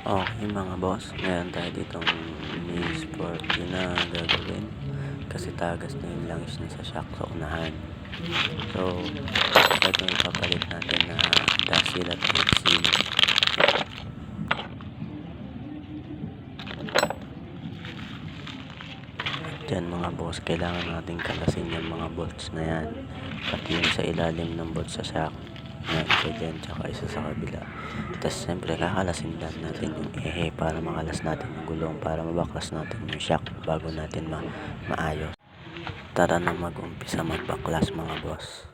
Okay mga boss, meron tayo ditong mini sporty na gagawin kasi tagas na yung langis niya sa shock sa unahan. So, ito yung ipapalit natin na dasil at seal. Dyan mga boss, kailangan natin kalasin yung mga bolts na yan, pati yung sa ilalim ng bolts sa shock. Isa dyan, tsaka isa sa kabila. Tapos siyempre kakalasin lang natin yung ehe para makalas natin yung gulong, para mabaklas natin yung shock bago natin maayos. Tara na mag-umpisa magbaklas mga boss.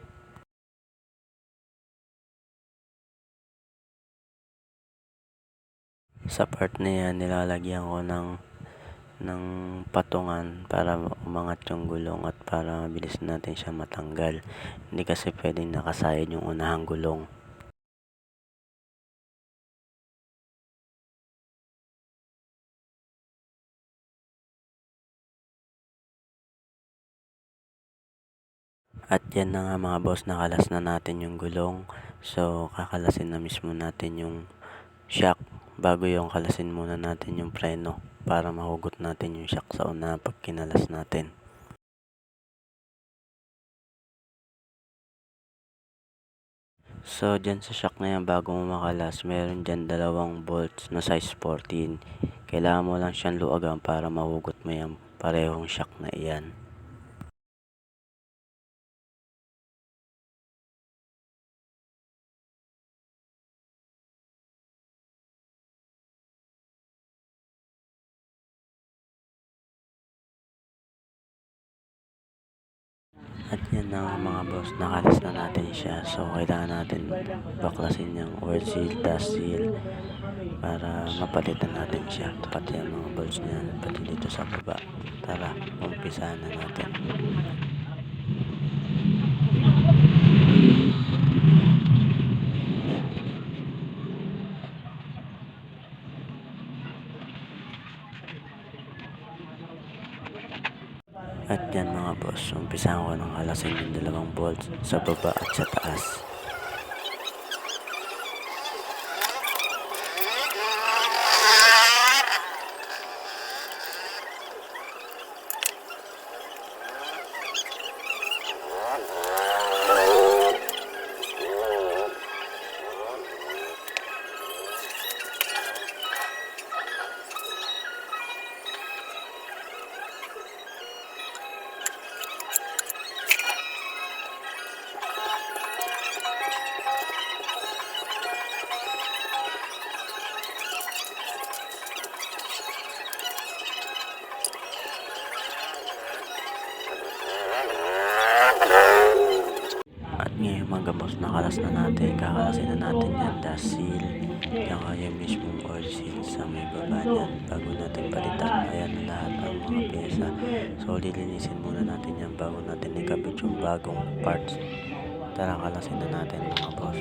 Sa part na yan, nilalagyan ko ng patungan para umangat yung gulong at para mabilis natin siya matanggal. Hindi kasi pwedeng nakasayad yung unahang gulong. At yan na nga mga boss, nakalas na natin yung gulong. So, kakalasin na mismo natin yung shock bago yung kalasin muna natin yung preno para mahugot natin yung shock sa una pag kinalas natin. So, dyan sa shock na yan, bago mo makalas, meron dyan dalawang bolts na size 14. Kailangan mo lang siyang luagan para mahugot mo yung parehong shock na iyan. At yan na nga mga boss, nakalas na natin siya. So, kailangan natin baklasin yung oil seal, dust seal para mapalitan natin siya. Pati yung mga bolts niya, pati dito sa baba. Tara, umpisahan na natin. At yan mga boss, umpisahan ko ng kalasin yung dalawang bolts sa baba at sa taas. At ngayon mga boss, nakalas na natin, kakalasin na natin yan dust seal, tsaka yung mismong oil seal sa may baba niyan bago natin palitan. Ayan na lahat ang mga pyesa. So lilinisin muna natin yan bago natin ikabit yung bagong parts. Tara, kalasin na natin mga boss.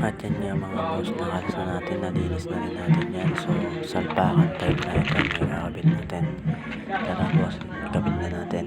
At yan nga mga boss, nakalas na natin, nalinis na rin natin yan. So, salpakan type na ito ang ikakabit natin. Tara boss, ikabit na natin.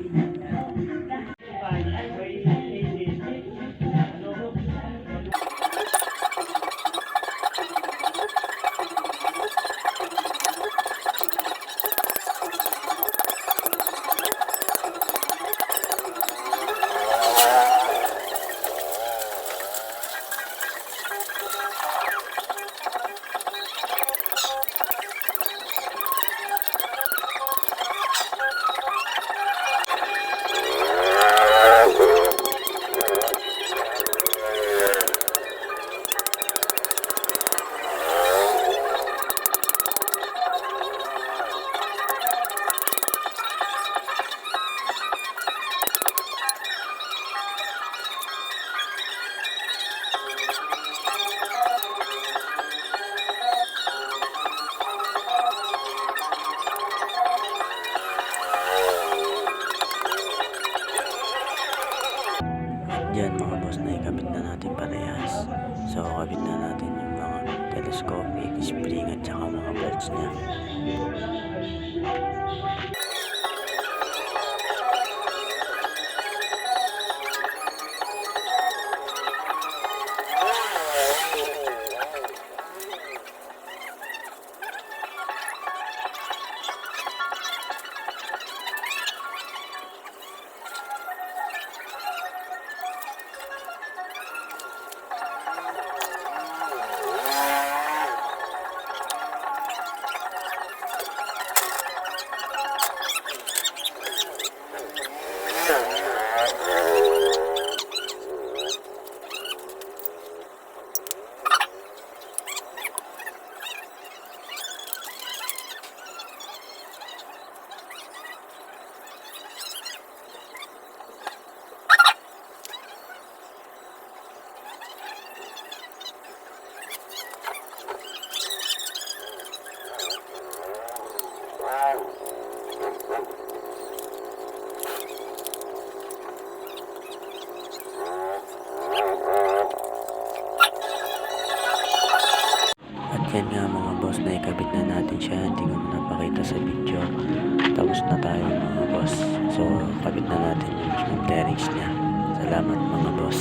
Yan mga boss, naikabit na natin parehas. So kabit na natin yung mga telescopic, spring at saka mga bolts niya. At yan nga mga boss, naikabit na natin siya. Hindi ko na napakita sa video. Tapos na tayo mga boss. So kabit na natin yung bearings niya. Salamat mga boss.